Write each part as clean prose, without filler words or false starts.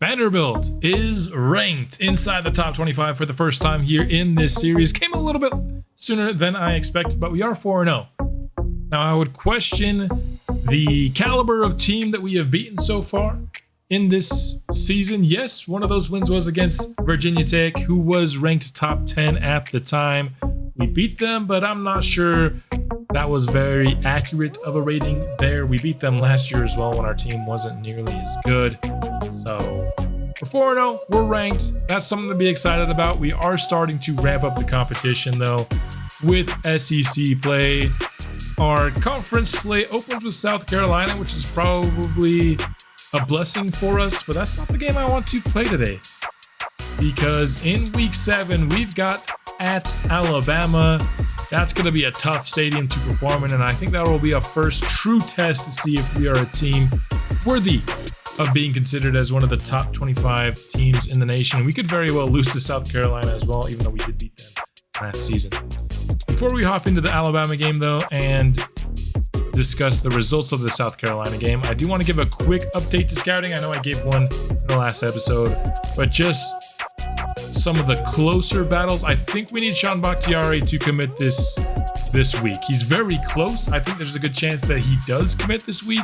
Vanderbilt is ranked inside the top 25 for the first time here in this series. Came a little bit sooner than I expected, but we are 4-0. Now, I would question the caliber of team that we have beaten so far in this season. Yes, one of those wins was against Virginia Tech, who was ranked top 10 at the time. We beat them, but I'm not sure that was very accurate of a rating there. We beat them last year as well when our team wasn't nearly as good. So we're 4-0, we're ranked. That's something to be excited about. We are starting to ramp up the competition though with SEC play. Our conference slate opens with South Carolina, which is probably a blessing for us, but that's not the game I want to play today. Because in week 7, we've got at Alabama. That's going to be a tough stadium to perform in, and I think that will be a first true test to see if we are a team worthy of being considered as one of the top 25 teams in the nation. We could very well lose to South Carolina as well, even though we did beat them last season. Before we hop into the Alabama game, though, and discuss the results of the South Carolina game, I do want to give a quick update to scouting. I know I gave one in the last episode, but just some of the closer battles. I think we need Sean Bakhtiari to commit this week. He's very close. I think there's a good chance that he does commit this week.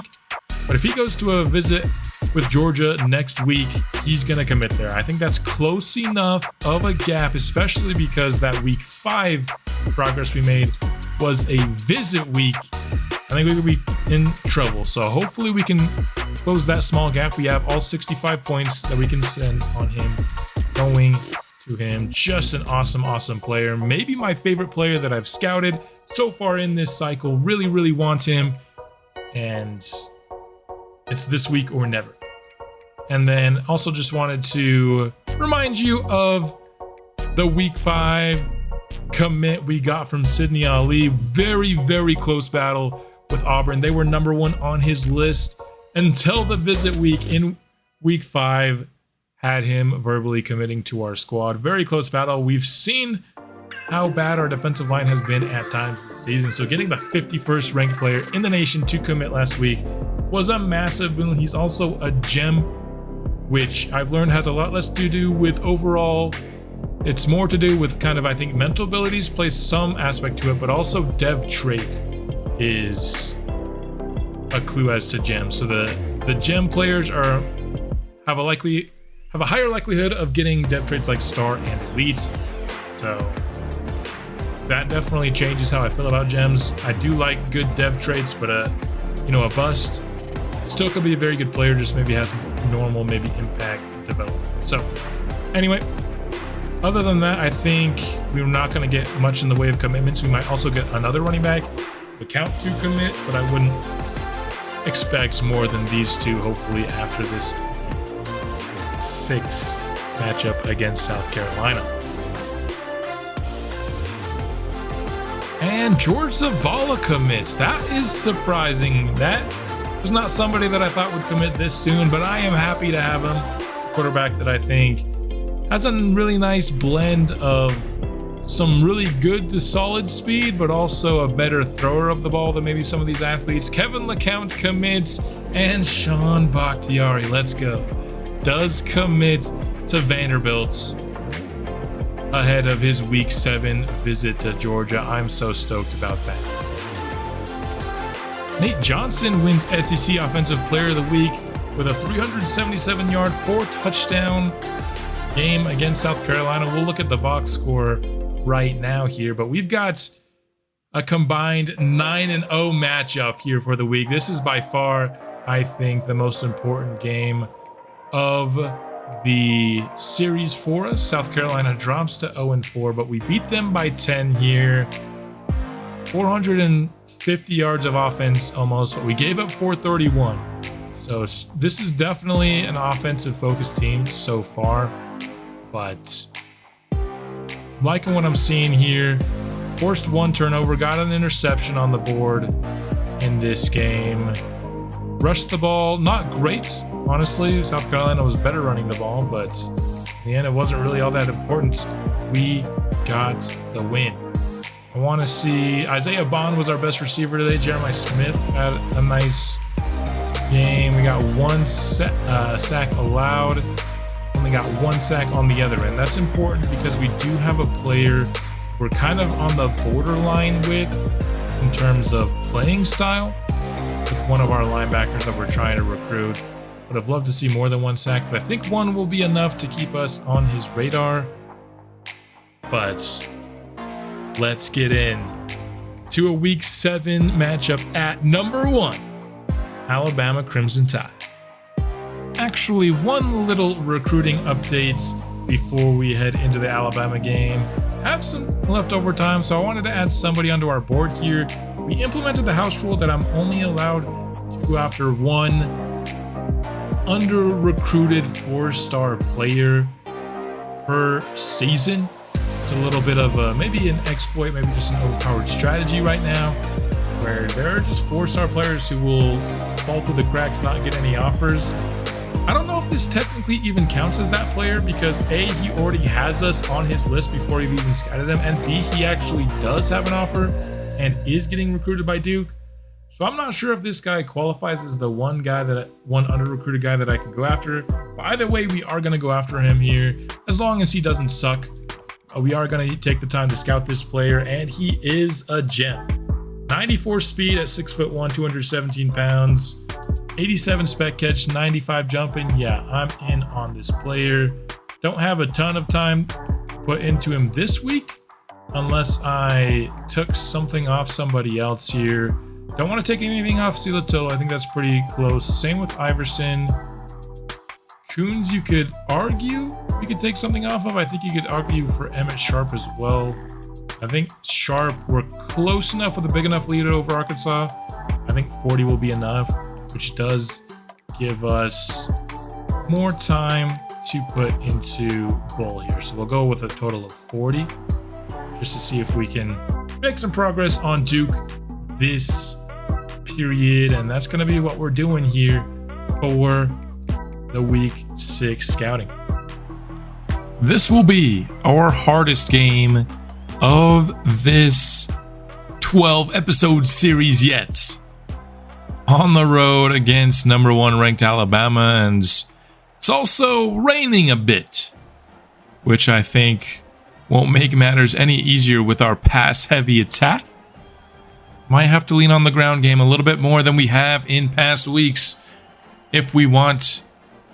But if he goes to a visit with Georgia next week, he's going to commit there. I think that's close enough of a gap, especially because that week 5 progress we made was a visit week. I think we could be in trouble. So hopefully we can close that small gap. We have all 65 points that we can send on him going to him. Just an awesome player. Maybe my favorite player that I've scouted so far in this cycle. Really want him. And it's this week or never. And then also just wanted to remind you of the week 5 commit we got from Sidney Ali. Very close battle with Auburn. They were number 1 on his list until the visit week in week 5 had him verbally committing to our squad. Very close battle. We've seen how bad our defensive line has been at times this season. So getting the 51st ranked player in the nation to commit last week was a massive boon. He's also a gem, which I've learned has a lot less to do with overall. It's more to do with kind of, I think, mental abilities plays some aspect to it, but also dev trait is a clue as to gems. So the gem players have a higher likelihood of getting dev traits like star and elite. So that definitely changes how I feel about gems. I do like good dev traits, but a bust still could be a very good player, just maybe has normal, maybe impact development. So anyway, other than that, I think we're not going to get much in the way of commitments. We might also get another running back account to commit, but I wouldn't expect more than these two, hopefully, after this 6 matchup against South Carolina. And George Zavala commits. That is surprising. That was not somebody that I thought would commit this soon, but I am happy to have him. A quarterback that I think has a really nice blend of some really good to solid speed, but also a better thrower of the ball than maybe some of these athletes. Kevin LeCount commits, and Sean Bakhtiari, let's go, does commit to Vanderbilt ahead of his week 7 visit to Georgia. I'm so stoked about that. Nate Johnson wins SEC Offensive Player of the Week with a 377-yard, 4-touchdown game against South Carolina. We'll look at the box score right now here, but we've got a combined 9-0 matchup here for the week. This is by far, I think, the most important game of the series for us. South Carolina drops to 0-4, but we beat them by 10 here. 450 yards of offense almost, but we gave up 431. So this is definitely an offensive focused team so far, but liking what I'm seeing here. Forced 1 turnover, got an interception on the board in this game. Rushed the ball, not great. Honestly, South Carolina was better running the ball, but in the end, it wasn't really all that important. We got the win. I want to see Isaiah Bond was our best receiver today. Jeremiah Smith had a nice game. We got 1 sack allowed. only got 1 sack on the other end. That's important because we do have a player we're kind of on the borderline with in terms of playing style with one of our linebackers that we're trying to recruit. Would have loved to see more than 1 sack, but I think 1 will be enough to keep us on his radar. But let's get in to a Week 7 matchup at number 1, Alabama Crimson Tide. Actually, one little recruiting update before we head into the Alabama game. I have some leftover time, so I wanted to add somebody onto our board here. We implemented the house rule that I'm only allowed to go after 1 under-recruited 4-star player per season. It's a little bit of maybe an exploit, maybe just an overpowered strategy right now, where there are just 4-star players who will fall through the cracks, not get any offers. I don't know if this technically even counts as that player because A, he already has us on his list before we've even scouted him, and B, he actually does have an offer and is getting recruited by Duke. So I'm not sure if this guy qualifies as the one under-recruited guy that I can go after. But either way, we are going to go after him here as long as he doesn't suck. We are going to take the time to scout this player, and he is a gem. 94 speed at 6'1", 217 pounds, 87 spec catch, 95 jumping. Yeah, I'm in on this player. Don't have a ton of time put into him this week unless I took something off somebody else here. Don't want to take anything off Silatolo. I think that's pretty close. Same with Iverson. Coons, you could argue you could take something off of. I think you could argue for Emmett Sharp as well. I think Sharp, we're close enough with a big enough lead over Arkansas. I think 40 will be enough, which does give us more time to put into bowl here. So we'll go with a total of 40 just to see if we can make some progress on Duke this period. And that's going to be what we're doing here for the Week 6 scouting. This will be our hardest game of this 12 episode series yet. On the road against number 1 ranked Alabama, and it's also raining a bit, which I think won't make matters any easier with our pass heavy attack. Might have to lean on the ground game a little bit more than we have in past weeks if we want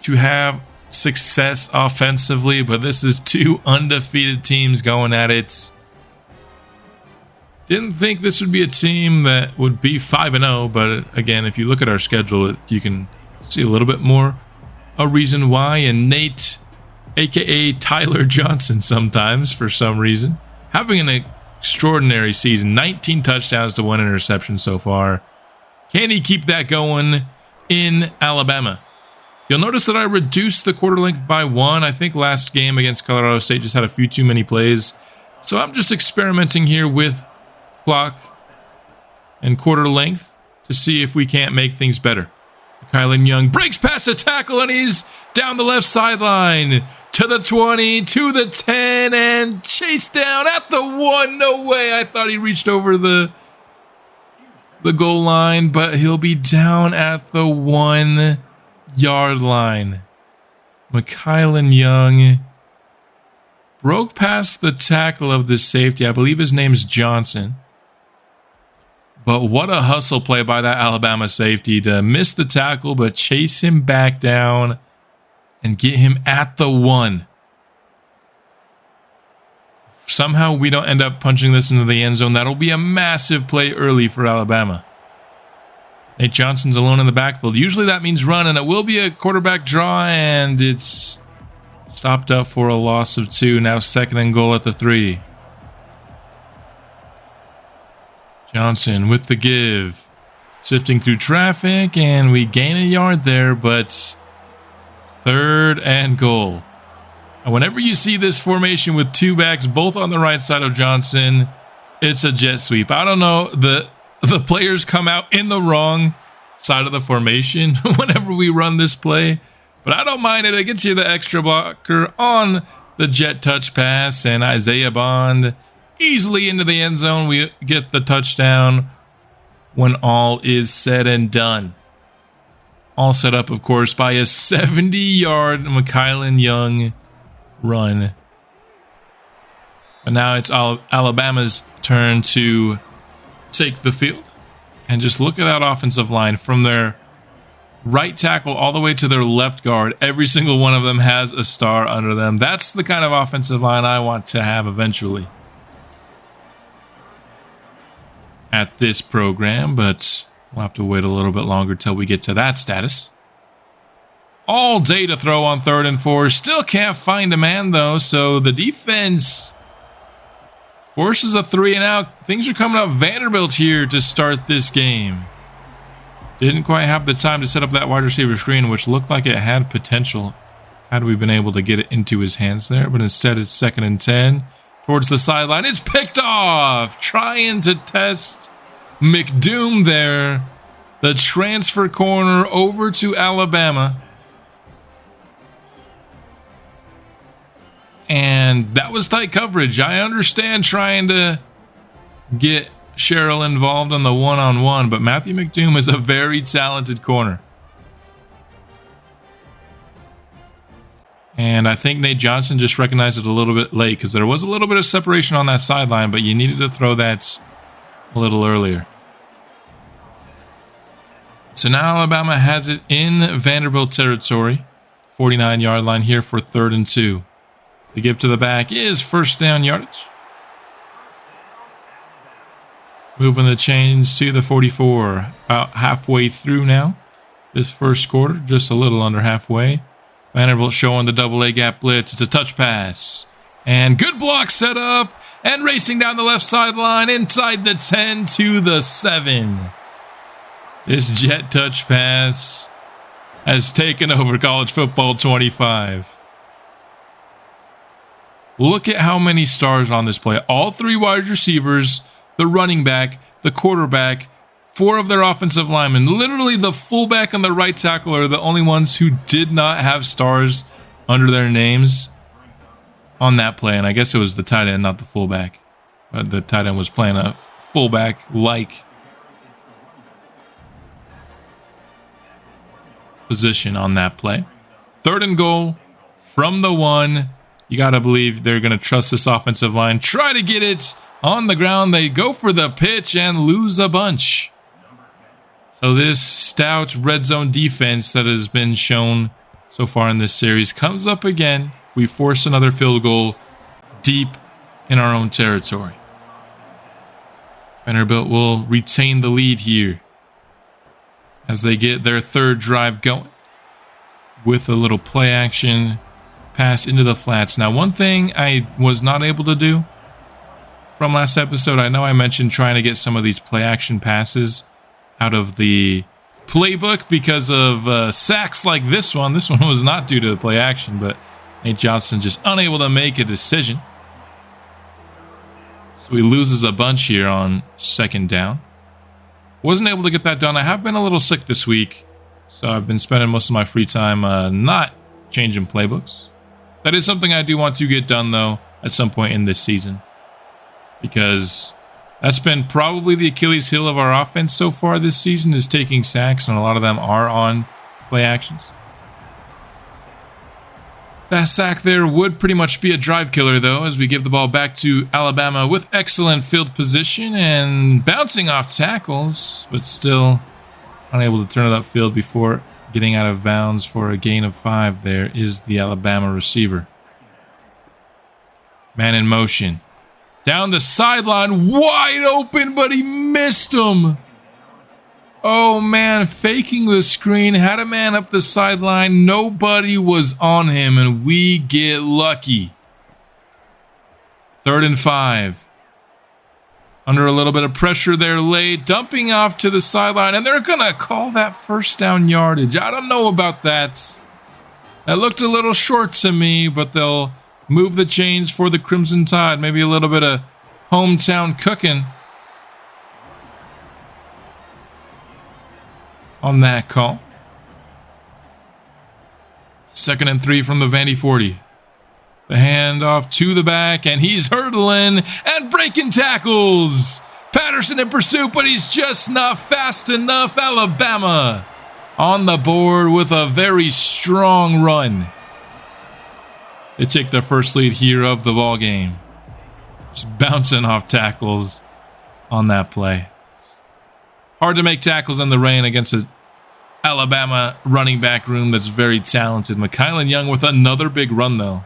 to have success offensively, but this is 2 undefeated teams going at it. Didn't think this would be a team that would be 5-0, but again, if you look at our schedule, you can see a little bit more a reason why. And Nate, aka Tyler Johnson, sometimes for some reason, having an extraordinary season. 19 touchdowns to 1 interception so far. Can he keep that going in Alabama? You'll notice that I reduced the quarter length by 1. I think last game against Colorado State just had a few too many plays. So I'm just experimenting here with clock and quarter length to see if we can't make things better. Kylan Young breaks past a tackle and he's down the left sideline to the 20, to the 10, and chased down at the 1. No way. I thought he reached over the goal line, but he'll be down at the 1 yard line. Kylan Young broke past the tackle of the safety. I believe his name's Johnson. But what a hustle play by that Alabama safety to miss the tackle, but chase him back down and get him at the 1. Somehow we don't end up punching this into the end zone. That'll be a massive play early for Alabama. Nate Johnson's alone in the backfield. Usually that means run, and it will be a quarterback draw, and it's stopped up for a loss of 2. Now 2nd and goal at the 3. Johnson with the give. Sifting through traffic, and we gain a yard there, but 3rd and goal. And whenever you see this formation with 2 backs, both on the right side of Johnson, it's a jet sweep. I don't know, the players come out in the wrong side of the formation whenever we run this play, but I don't mind it. It gets you the extra blocker on the jet touch pass, and Isaiah Bond easily into the end zone. We get the touchdown when all is said and done. All set up, of course, by a 70-yard McKylan Young run. But now it's Alabama's turn to take the field. And just look at that offensive line from their right tackle all the way to their left guard. Every single one of them has a star under them. That's the kind of offensive line I want to have eventually at this program, but we'll have to wait a little bit longer till we get to that status. All day to throw on 3rd and 4. Still can't find a man, though, so the defense forces a 3 and out. Things are coming up Vanderbilt here to start this game. Didn't quite have the time to set up that wide receiver screen, which looked like it had potential had we been able to get it into his hands there, but instead it's 2nd and 10. Towards the sideline, it's picked off! Trying to test McDoom there. The transfer corner over to Alabama. And that was tight coverage. I understand trying to get Sherrill involved on the one-on-one, but Matthew McDoom is a very talented corner. And I think Nate Johnson just recognized it a little bit late because there was a little bit of separation on that sideline, but you needed to throw that a little earlier. So now Alabama has it in Vanderbilt territory. 49-yard line here for 3rd and 2. The give to the back is first down yardage. Moving the chains to the 44. About halfway through now. This first quarter, just a little under halfway. Vanderbilt showing the double A gap blitz. It's a touch pass. And good block set up. And racing down the left sideline inside the 10 to the 7. This jet touch pass has taken over college football 25. Look at how many stars on this play. All 3 wide receivers, the running back, the quarterback, 4 of their offensive linemen. Literally the fullback and the right tackle are the only ones who did not have stars under their names on that play. And I guess it was the tight end, not the fullback. But the tight end was playing a fullback-like position on that play. 3rd and goal from the 1. You got to believe they're going to trust this offensive line. Try to get it on the ground. They go for the pitch and lose a bunch. So this stout red zone defense that has been shown so far in this series comes up again. We force another field goal deep in our own territory. Vanderbilt will retain the lead here as they get their 3rd drive going with a little play action pass into the flats. Now, one thing I was not able to do from last episode, I know I mentioned trying to get some of these play action passes out of the playbook because of sacks like this one. This one was not due to the play action, but Nate Johnson just unable to make a decision. So he loses a bunch here on 2nd down. Wasn't able to get that done. I have been a little sick this week, so I've been spending most of my free time not changing playbooks. That is something I do want to get done, though, at some point in this season, because that's been probably the Achilles heel of our offense so far this season, is taking sacks, and a lot of them are on play actions. That sack there would pretty much be a drive killer, though, as we give the ball back to Alabama with excellent field position and bouncing off tackles, but still unable to turn it upfield before getting out of bounds for a gain of 5. There is the Alabama receiver. Man in motion. Down the sideline, wide open, but he missed him. Oh, man, faking the screen, had a man up the sideline. Nobody was on him, and we get lucky. 3rd and 5. Under a little bit of pressure there late, dumping off to the sideline, and they're going to call that first down yardage. I don't know about that. That looked a little short to me, but they'll move the chains for the Crimson Tide. Maybe a little bit of hometown cooking on that call. 2nd and 3 from the Vandy 40. The handoff to the back, and he's hurdling and breaking tackles. Patterson in pursuit, but he's just not fast enough. Alabama on the board with a very strong run. They take their first lead here of the ball game. Just bouncing off tackles on that play. It's hard to make tackles in the rain against an Alabama running back room that's very talented. McKylan Young with another big run, though.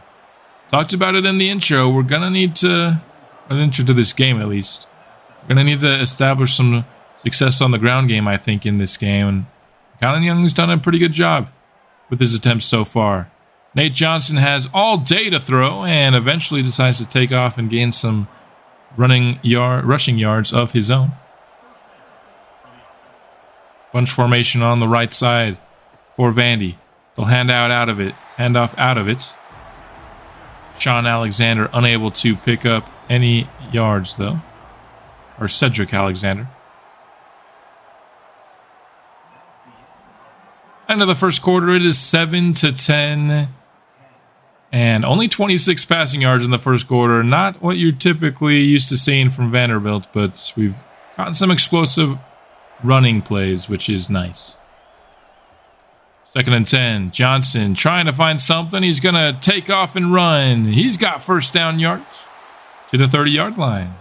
Talked about it in the intro. We're going to need to, an intro to this game at least, we're going to need to establish some success on the ground game, I think, in this game. And McKylan Young's done a pretty good job with his attempts so far. Nate Johnson has all day to throw and eventually decides to take off and gain some rushing yards of his own. Bunch formation on the right side for Vandy. They'll hand off out of it. Sean Alexander unable to pick up any yards though. Or Cedric Alexander. End of the first quarter, it is 7-10. And only 26 passing yards in the first quarter. Not what you're typically used to seeing from Vanderbilt, but we've gotten some explosive running plays, which is nice. 2nd and 10. Johnson trying to find something. He's going to take off and run. He's got first down yards to the 30-yard line.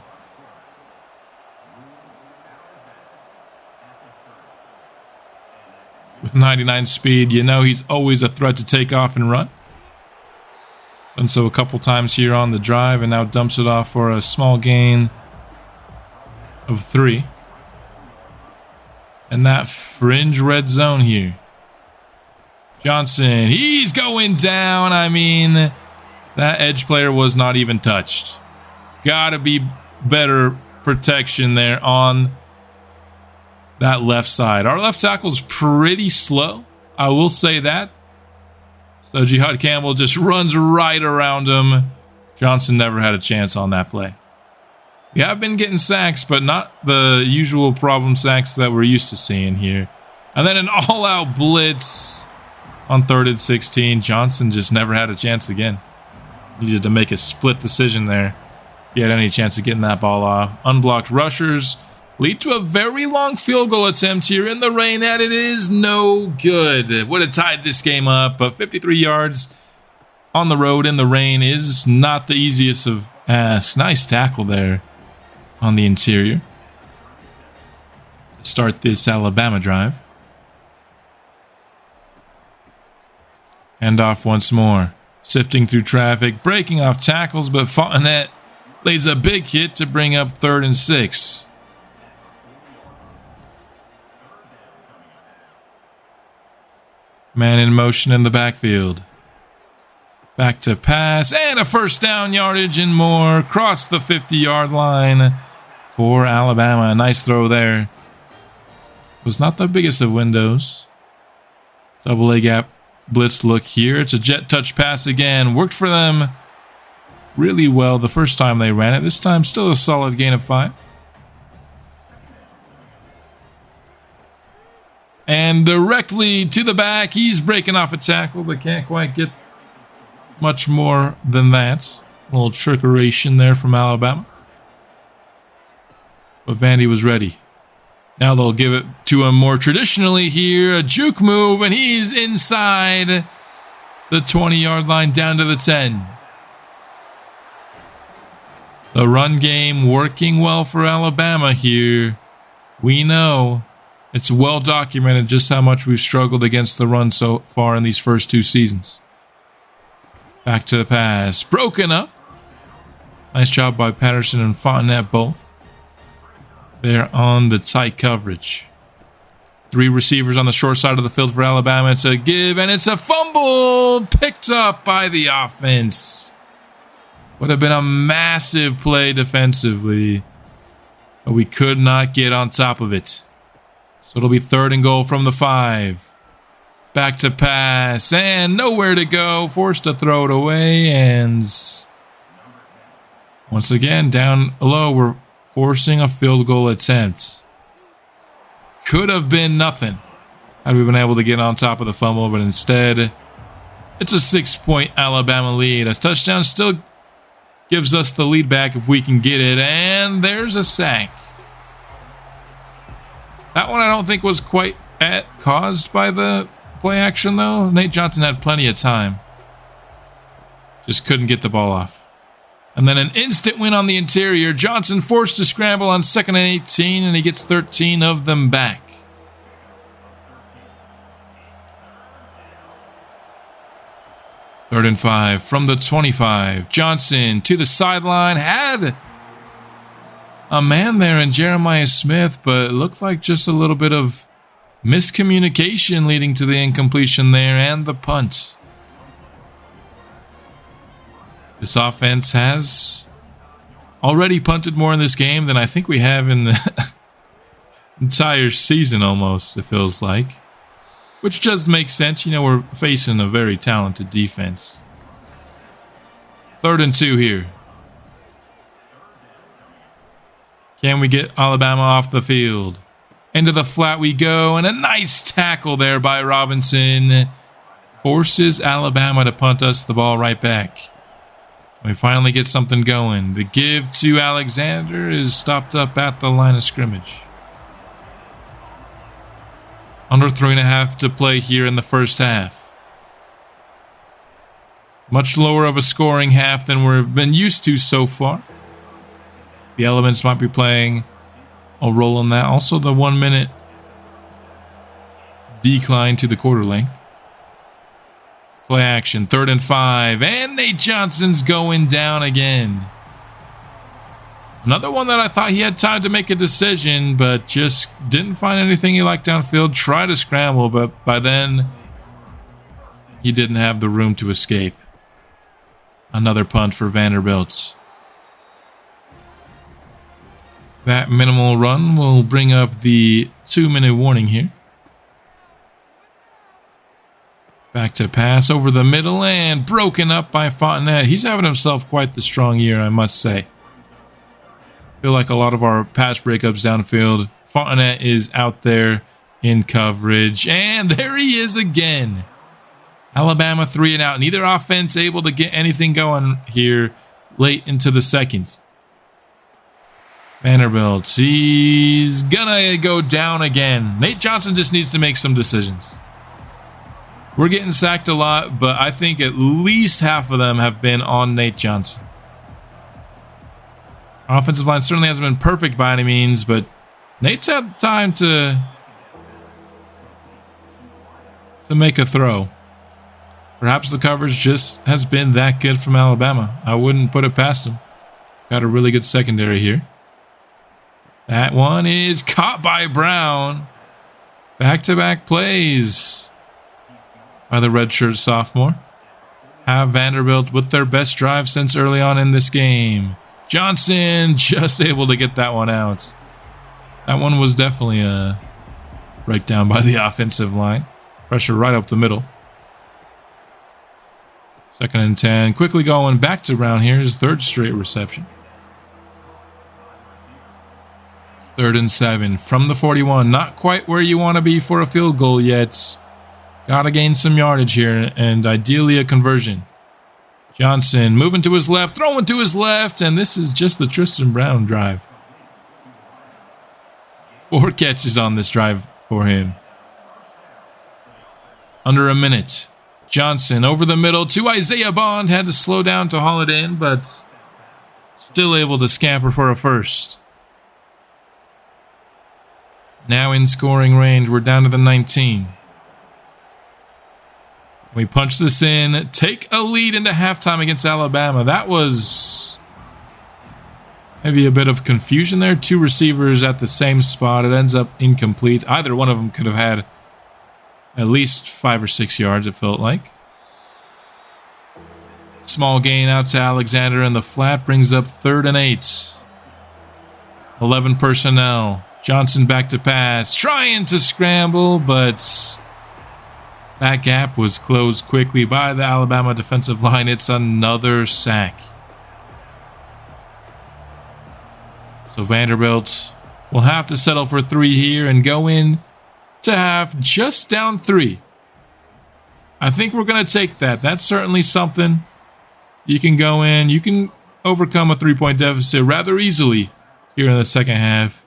With 99 speed, you know he's always a threat to take off and run. And so a couple times here on the drive, and now dumps it off for a small gain of 3. And that fringe red zone here. Johnson, he's going down. I mean, that edge player was not even touched. Gotta be better protection there on that left side. Our left tackle's pretty slow, I will say that. So Jihad Campbell just runs right around him. Johnson never had a chance on that play. We have been getting sacks, but not the usual problem sacks that we're used to seeing here. And then an all-out blitz on 3rd and 16. Johnson just never had a chance again. Needed to make a split decision there. If he had any chance of getting that ball off. Unblocked rushers lead to a very long field goal attempt here in the rain, and it is no good. Would have tied this game up, but 53 yards on the road in the rain is not the easiest of asks. Nice tackle there on the interior. Start this Alabama drive. Hand off once more. Sifting through traffic, breaking off tackles, but Fontenette lays a big hit to bring up 3rd and 6. Man in motion in the backfield. Back to pass and a first down, yardage and more. Cross the 50-yard line for Alabama. A nice throw there. Was not the biggest of windows. Double A gap blitz look here. It's a jet touch pass again. Worked for them really well the first time they ran it. This time still a solid gain of 5. And directly to the back, he's breaking off a tackle, but can't quite get much more than that. A little trickeration there from Alabama. But Vandy was ready. Now they'll give it to him more traditionally here. A juke move, and he's inside the 20-yard line down to the 10. The run game working well for Alabama here. We know. It's well documented just how much we've struggled against the run so far in these first 2 seasons. Back to the pass. Broken up. Nice job by Patterson and Fontenette both. They're on the tight coverage. 3 receivers on the short side of the field for Alabama. It's a give, and it's a fumble picked up by the offense. Would have been a massive play defensively, but we could not get on top of it. So it'll be 3rd and goal from the 5. Back to pass, and nowhere to go. Forced to throw it away, and once again, down low, we're forcing a field goal attempt. Could have been nothing had we been able to get on top of the fumble, but instead, it's a 6-point Alabama lead. A touchdown still gives us the lead back if we can get it, and there's a sack. That one I don't think was quite caused by the play action, though. Nate Johnson had plenty of time. Just couldn't get the ball off. And then an instant win on the interior. Johnson forced to scramble on 2nd and 18, and he gets 13 of them back. Third and 5 from the 25. Johnson to the sideline. Had a man there in Jeremiah Smith, but it looked like just a little bit of miscommunication leading to the incompletion there and the punt. This offense has already punted more in this game than I think we have in the entire season almost, it feels like. Which does make sense. You know, we're facing a very talented defense. 3rd and 2 here. Can we get Alabama off the field? Into the flat we go, and a nice tackle there by Robinson. Forces Alabama to punt us the ball right back. We finally get something going. The give to Alexander is stopped up at the line of scrimmage. Under 3.5 to play here in the first half. Much lower of a scoring half than we've been used to so far. The elements might be playing a role in that. Also, the 1 minute decline to the quarter length. Play action, 3rd and 5. And Nate Johnson's going down again. Another one that I thought he had time to make a decision, but just didn't find anything he liked downfield. Tried to scramble, but by then he didn't have the room to escape. Another punt for Vanderbilt. That minimal run will bring up the 2-minute warning here. Back to pass over the middle and broken up by Fontenette. He's having himself quite the strong year, I must say. Feel like a lot of our pass breakups downfield, Fontenette is out there in coverage. And there he is again. Alabama 3 and out. Neither offense able to get anything going here late into the second. Vanderbilt, he's gonna go down again. Nate Johnson just needs to make some decisions. We're getting sacked a lot, but I think at least half of them have been on Nate Johnson. Our offensive line certainly hasn't been perfect by any means, but Nate's had time to make a throw. Perhaps the coverage just has been that good from Alabama. I wouldn't put it past him. Got a really good secondary here. That one is caught by Brown. Back-to-back plays by the redshirt sophomore. Have Vanderbilt with their best drive since early on in this game. Johnson just able to get that one out. That one was definitely a breakdown by the offensive line. Pressure right up the middle. 2nd and 10. Quickly going back to Brown here. His 3rd straight reception. 3rd and 7 from the 41. Not quite where you want to be for a field goal yet. Got to gain some yardage here and ideally a conversion. Johnson moving to his left, throwing to his left, and this is just the Tristan Brown drive. 4 catches on this drive for him. Under a minute. Johnson over the middle to Isaiah Bond. Had to slow down to haul it in, but still able to scamper for a first. Now in scoring range, we're down to the 19. We punch this in, take a lead into halftime against Alabama. That was maybe a bit of confusion there. 2 receivers at the same spot. It ends up incomplete. Either one of them could have had at least 5 or 6 yards, it felt like. Small gain out to Alexander in the flat brings up 3rd and 8. 11 personnel. Johnson back to pass. Trying to scramble, but that gap was closed quickly by the Alabama defensive line. It's another sack. So Vanderbilt will have to settle for 3 here and go in to half just down 3. I think we're going to take that. That's certainly something. You can go in. You can overcome a 3-point deficit rather easily here in the second half.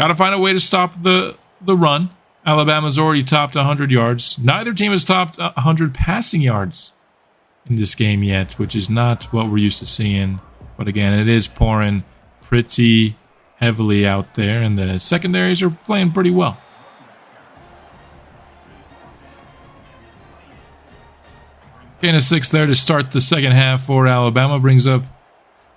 Got to find a way to stop the run. Alabama's already topped 100 yards. Neither team has topped 100 passing yards in this game yet, which is not what we're used to seeing. But again, it is pouring pretty heavily out there, and the secondaries are playing pretty well. Gain of 6 there to start the second half for Alabama. Brings up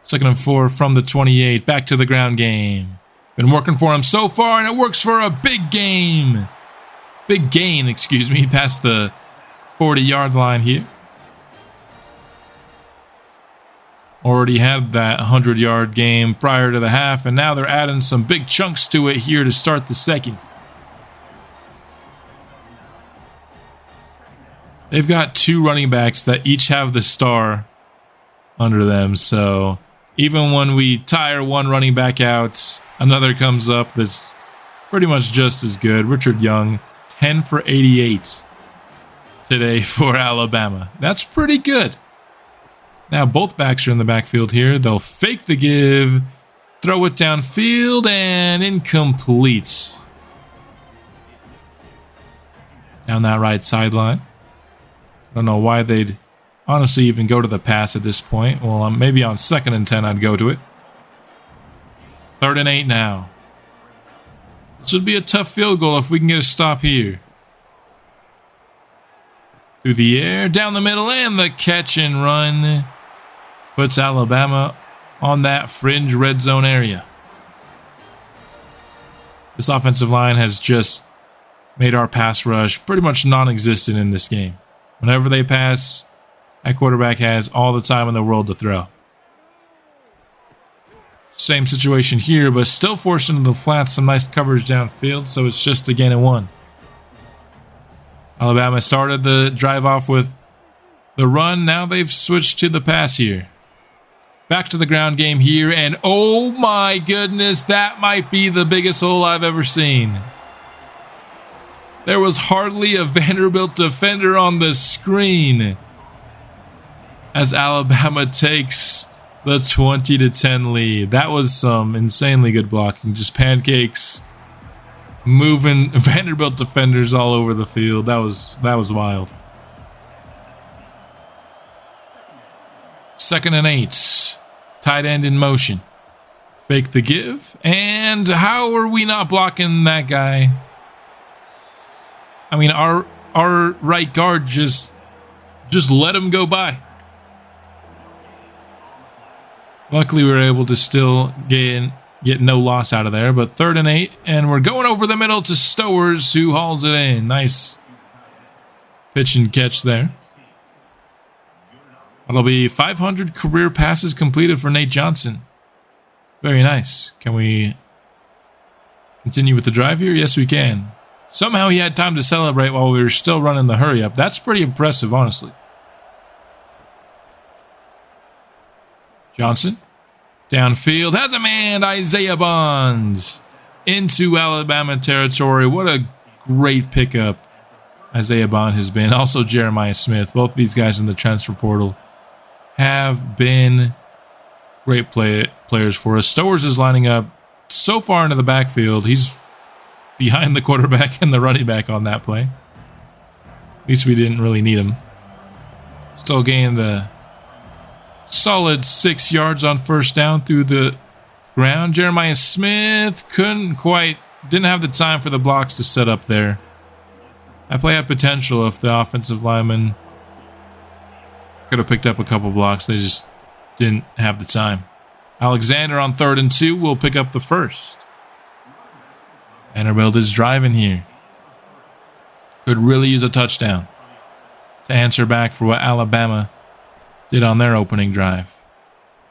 2nd and 4 from the 28. Back to the ground game. Been working for him so far, and it works for a big gain, excuse me, past the 40-yard line here. Already had that 100-yard game prior to the half, and now they're adding some big chunks to it here to start the second. They've got 2 running backs that each have the star under them, so even when we tire one running back out, another comes up that's pretty much just as good. Richard Young, 10 for 88 today for Alabama. That's pretty good. Now both backs are in the backfield here. They'll fake the give, throw it downfield, and incomplete. Down that right sideline. I don't know why they'd honestly even go to the pass at this point. Well, maybe on 2nd and 10 I'd go to it. 3rd and 8 now. This would be a tough field goal if we can get a stop here. Through the air, down the middle, and the catch and run puts Alabama on that fringe red zone area. This offensive line has just made our pass rush pretty much non-existent in this game. Whenever they pass, that quarterback has all the time in the world to throw. Same situation here, but still forced into the flats, some nice coverage downfield, so it's just a gain of 1. Alabama started the drive off with the run. Now they've switched to the pass here. Back to the ground game here, and oh my goodness, that might be the biggest hole I've ever seen. There was hardly a Vanderbilt defender on the screen as Alabama takes the 20-10 lead. That was some insanely good blocking. Just pancakes, moving Vanderbilt defenders all over the field. That was wild. 2nd and 8. Tight end in motion. Fake the give. And how are we not blocking that guy? I mean, our right guard just let him go by. Luckily, we were able to still get no loss out of there. But 3rd and 8, and we're going over the middle to Stowers, who hauls it in. Nice pitch and catch there. That'll be 500 career passes completed for Nate Johnson. Very nice. Can we continue with the drive here? Yes, we can. Somehow he had time to celebrate while we were still running the hurry up. That's pretty impressive, honestly. Johnson, downfield, has a man, Isaiah Bonds, into Alabama territory. What a great pickup Isaiah Bond has been. Also Jeremiah Smith. Both these guys in the transfer portal have been great players for us. Stowers is lining up so far into the backfield. He's behind the quarterback and the running back on that play. At least we didn't really need him. Still gained the solid 6 yards on 1st down through the ground. Jeremiah Smith didn't have the time for the blocks to set up there. That play had potential if the offensive lineman could have picked up a couple blocks. They just didn't have the time. Alexander on 3rd and 2 will pick up the 1st. Vanderbilt is driving here. Could really use a touchdown to answer back for what Alabama did on their opening drive.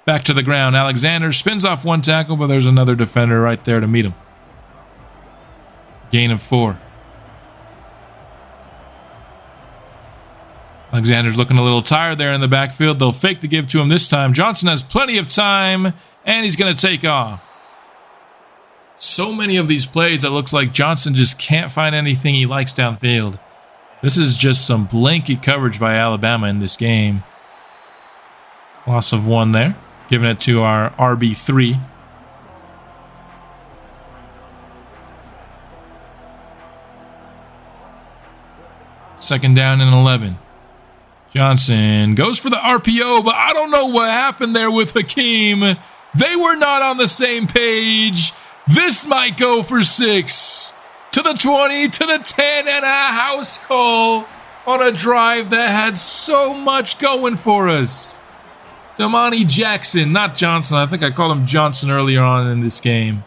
Back to the ground. Alexander spins off 1 tackle, but there's another defender right there to meet him. Gain of 4. Alexander's looking a little tired there in the backfield. They'll fake the give to him this time. Johnson has plenty of time, and he's going to take off. So many of these plays, it looks like Johnson just can't find anything he likes downfield. This is just some blanket coverage by Alabama in this game. Loss of 1 there. Giving it to our RB3. Second down and 11. Johnson goes for the RPO, but I don't know what happened there with Hakeem. They were not on the same page. This might go for 6. To the 20, to the 10, and a house call on a drive that had so much going for us. Damani Jackson, not Johnson. I think I called him Johnson earlier on in this game.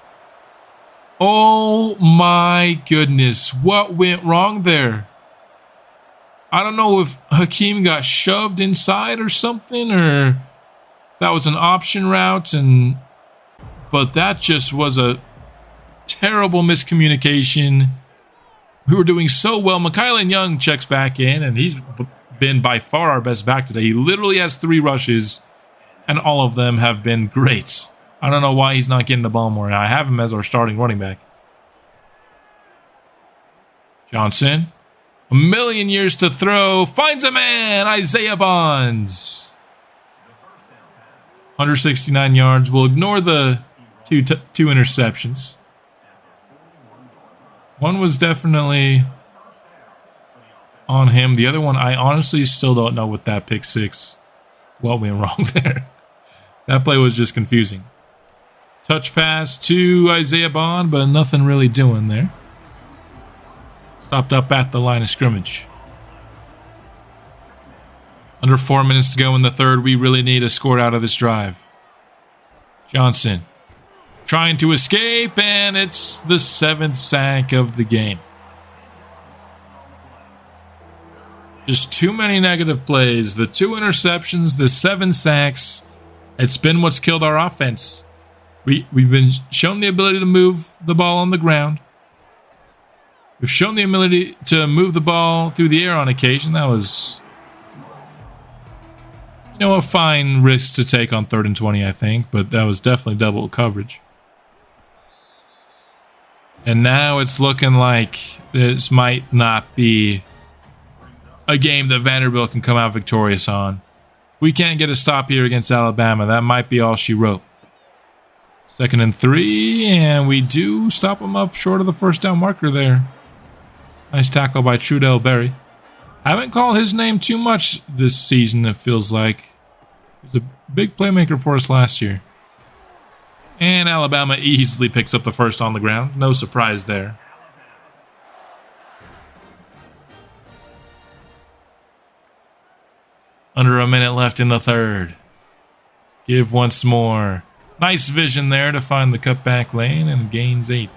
Oh my goodness, what went wrong there? I don't know if Hakeem got shoved inside or something, or if that was an option route, but that just was a terrible miscommunication. We were doing so well. Mikael Young checks back in, and he's been by far our best back today. He literally has 3 rushes, and all of them have been great. I don't know why he's not getting the ball more. I have him as our starting running back. Johnson, a million years to throw, finds a man, Isaiah Bonds. 169 yards. We'll ignore the two interceptions. One was definitely on him. The other one, I honestly still don't know with that pick 6. What went wrong there? That play was just confusing. Touch pass to Isaiah Bond, but nothing really doing there. Stopped up at the line of scrimmage. Under 4 minutes to go in the third. We really need a score out of this drive. Johnson trying to escape, and it's the 7th sack of the game. Just too many negative plays. The 2 interceptions, the 7 sacks. It's been what's killed our offense. We've been shown the ability to move the ball on the ground. We've shown the ability to move the ball through the air on occasion. That was, a fine risk to take on 3rd and 20, I think, but that was definitely double coverage. And now it's looking like this might not be a game that Vanderbilt can come out victorious on. If we can't get a stop here against Alabama, that might be all she wrote. 2nd and 3, and we do stop them up short of the first down marker there. Nice tackle by Trudell Berry. Haven't called his name too much this season, it feels like. He was a big playmaker for us last year. And Alabama easily picks up the first on the ground. No surprise there. Under a minute left in the third. Give once more. Nice vision there to find the cutback lane and gains 8.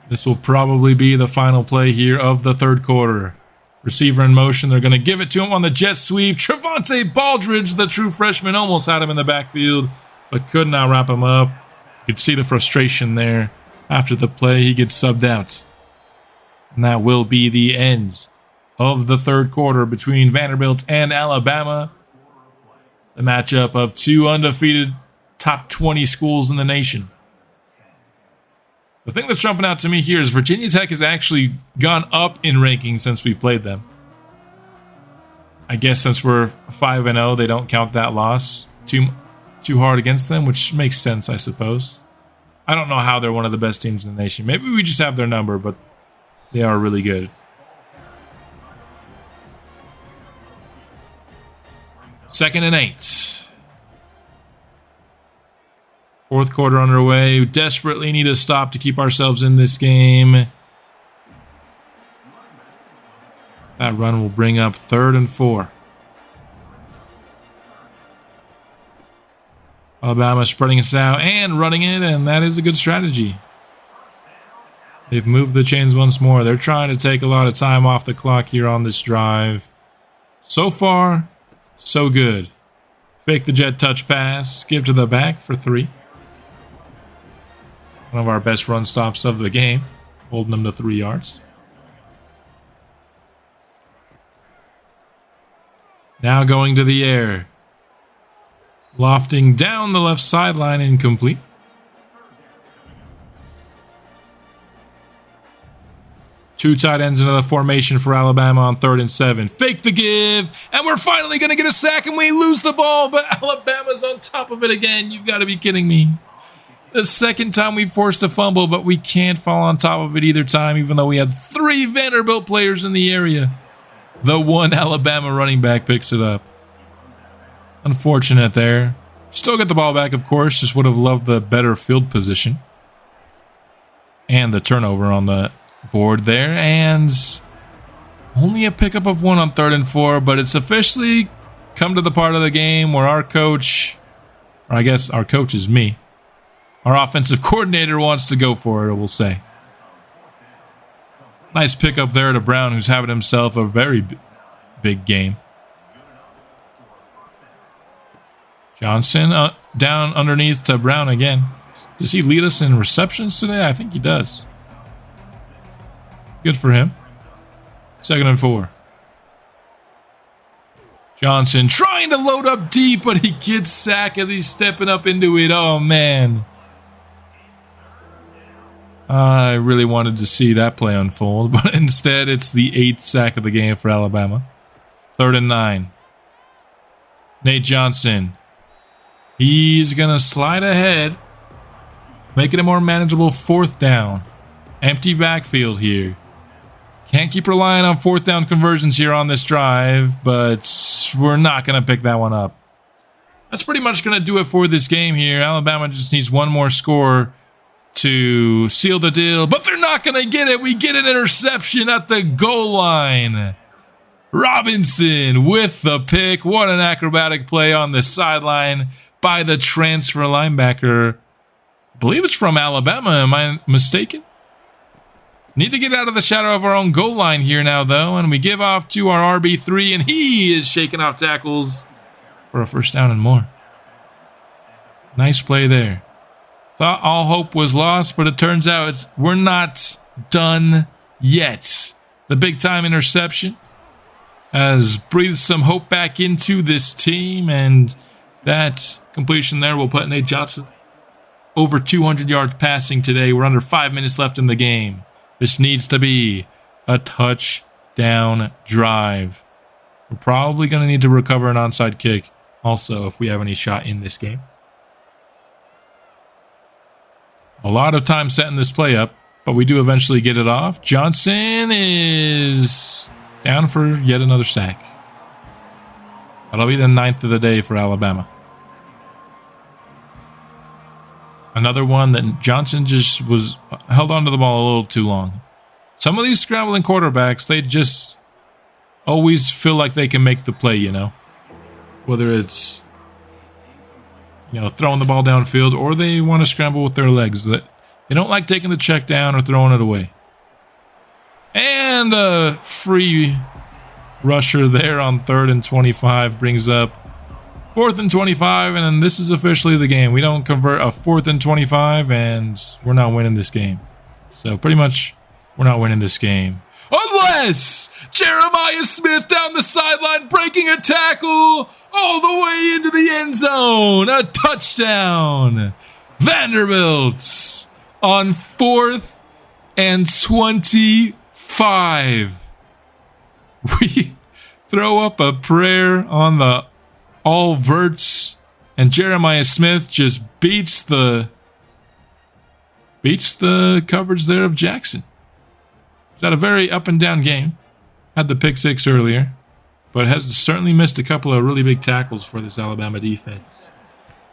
This will probably be the final play here of the third quarter. Receiver in motion. They're going to give it to him on the jet sweep. Trevante Baldridge, the true freshman, almost had him in the backfield, but could not wrap him up. You could see the frustration there. After the play, he gets subbed out. And that will be the end of the third quarter between Vanderbilt and Alabama. The matchup of 2 undefeated top 20 schools in the nation. The thing that's jumping out to me here is Virginia Tech has actually gone up in rankings since we played them. I guess since we're 5-0, they don't count that loss too hard against them, which makes sense, I suppose. I don't know how they're one of the best teams in the nation. Maybe we just have their number, but they are really good. Second and 8. Fourth quarter underway. We desperately need a stop to keep ourselves in this game. That run will bring up 3rd and 4. Alabama spreading us out and running it, and that is a good strategy. They've moved the chains once more. They're trying to take a lot of time off the clock here on this drive. So far, so good. Fake the jet touch pass. Give to the back for 3. One of our best run stops of the game. Holding them to 3 yards. Now going to the air. Lofting down the left sideline, incomplete. Two tight ends into the formation for Alabama on 3rd and 7. Fake the give, and we're finally going to get a sack, and we lose the ball, but Alabama's on top of it again. You've got to be kidding me. The second time we forced a fumble, but we can't fall on top of it either time, even though we had 3 Vanderbilt players in the area. The one Alabama running back picks it up. Unfortunate there. Still get the ball back, of course. Just would have loved the better field position. And the turnover on the board there. And only a pickup of 1 on 3rd and 4, but it's officially come to the part of the game where our coach, or I guess our coach is me, our offensive coordinator wants to go for it, we'll say. Nice pickup there to Brown, who's having himself a very big game. Johnson down underneath to Brown again. Does he lead us in receptions today? I think he does. Good for him. 2nd and 4. Johnson trying to load up deep, but he gets sacked as he's stepping up into it. Oh, man. I really wanted to see that play unfold, but instead it's the 8th sack of the game for Alabama. 3rd and 9. Nate Johnson. He's going to slide ahead, making it more manageable 4th down. Empty backfield here. Can't keep relying on 4th down conversions here on this drive, but we're not going to pick that one up. That's pretty much going to do it for this game here. Alabama just needs one more score to seal the deal, but they're not going to get it. We get an interception at the goal line. Robinson with the pick. What an acrobatic play on the sideline by the transfer linebacker. I believe it's from Alabama. Am I mistaken? Need to get out of the shadow of our own goal line here now, though, and we give off to our RB3, and he is shaking off tackles for a 1st down and more. Nice play there. Thought all hope was lost, but it turns out we're not done yet. The big-time interception has breathed some hope back into this team, and that completion there will put Nate Johnson over 200 yards passing today. We're under 5 minutes left in the game. This needs to be a touchdown drive. We're probably going to need to recover an onside kick also if we have any shot in this game. A lot of time setting this play up, but we do eventually get it off. Johnson is down for yet another sack. That'll be the 9th of the day for Alabama. Another one that Johnson just was held onto the ball a little too long. Some of these scrambling quarterbacks, they just always feel like they can make the play, you know. Whether it's, throwing the ball downfield or they want to scramble with their legs. They don't like taking the check down or throwing it away. And a free rusher there on 3rd and 25 brings up 4th and 25, and then this is officially the game. We don't convert a 4th and 25, and we're not winning this game. So pretty much, we're not winning this game. Unless Jeremiah Smith down the sideline breaking a tackle all the way into the end zone. A touchdown. Vanderbilt on 4th and 25. We throw up a prayer on the all verts, and Jeremiah Smith just beats the coverage there of Jackson. He's had a very up and down game. Had the pick 6 earlier, but has certainly missed a couple of really big tackles for this Alabama defense.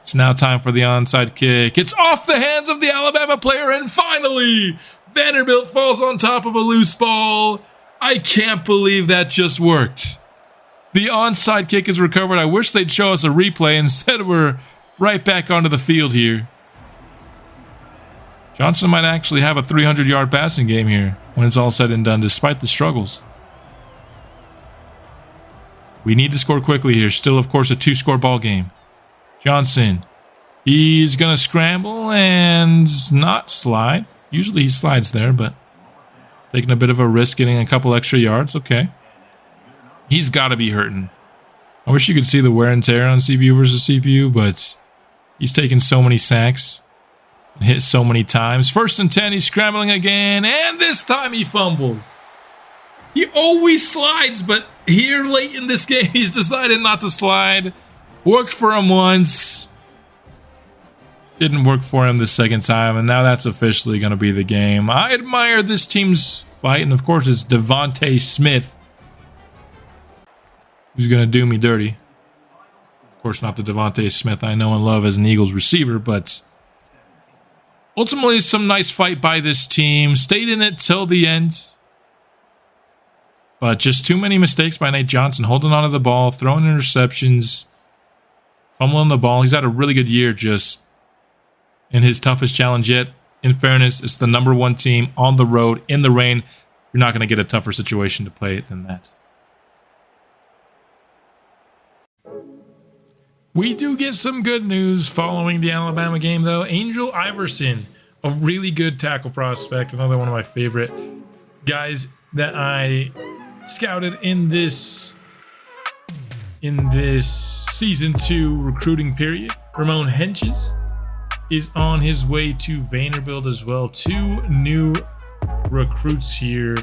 It's now time for the onside kick. It's off the hands of the Alabama player, and finally, Vanderbilt falls on top of a loose ball. I can't believe that just worked. The onside kick is recovered. I wish they'd show us a replay. Instead, we're right back onto the field here. Johnson might actually have a 300-yard passing game here when it's all said and done, despite the struggles. We need to score quickly here. Still, of course, a 2-score ball game. Johnson, he's going to scramble and not slide. Usually he slides there, but taking a bit of a risk, getting a couple extra yards. Okay. He's got to be hurting. I wish you could see the wear and tear on CPU versus CPU, but he's taken so many sacks and hit so many times. 1st and 10, he's scrambling again, and this time he fumbles. He always slides, but here late in this game, he's decided not to slide. Worked for him once. Didn't work for him the second time, and now that's officially going to be the game. I admire this team's fight, and of course it's Devontae Smith who's going to do me dirty. Of course, not the Devontae Smith I know and love as an Eagles receiver, but ultimately some nice fight by this team. Stayed in it till the end, but just too many mistakes by Nate Johnson, holding onto the ball, throwing interceptions, fumbling the ball. He's had a really good year, just in his toughest challenge yet. In fairness, it's the #1 team on the road in the rain. You're not going to get a tougher situation to play than that. We do get some good news following the Alabama game, though. Angel Iverson, a really good tackle prospect, another one of my favorite guys that I scouted in this season 2 recruiting period. Ramon Henches is on his way to Vanderbilt as well. 2 new recruits here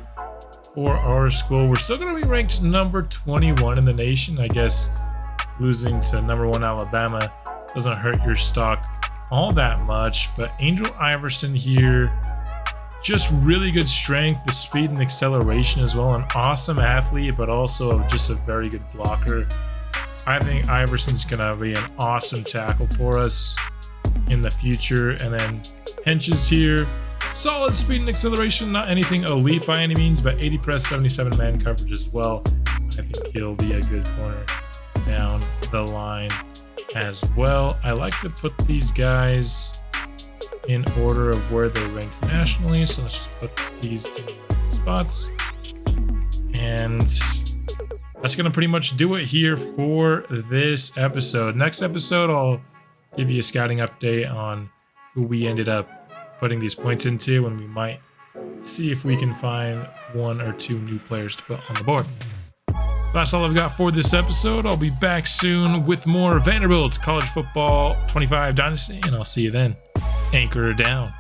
for our school. We're still going to be ranked number 21 in the nation. I guess losing to #1 Alabama doesn't hurt your stock all that much, but Angel Iverson here, just really good strength, the speed and acceleration as well. An awesome athlete, but also just a very good blocker. I think Iverson's gonna be an awesome tackle for us in the future. And then Henches here, solid speed and acceleration, not anything elite by any means, but 80 press, 77 man coverage as well. I think he'll be a good corner down the line as well. I like to put these guys in order of where they're ranked nationally, so let's just put these in spots. And that's gonna pretty much do it here for this episode. Next episode, I'll give you a scouting update on who we ended up putting these points into, and we might see if we can find 1 or 2 new players to put on the board. That's all I've got for this episode. I'll be back soon with more Vanderbilt College Football 25 Dynasty, and I'll see you then. Anchor down.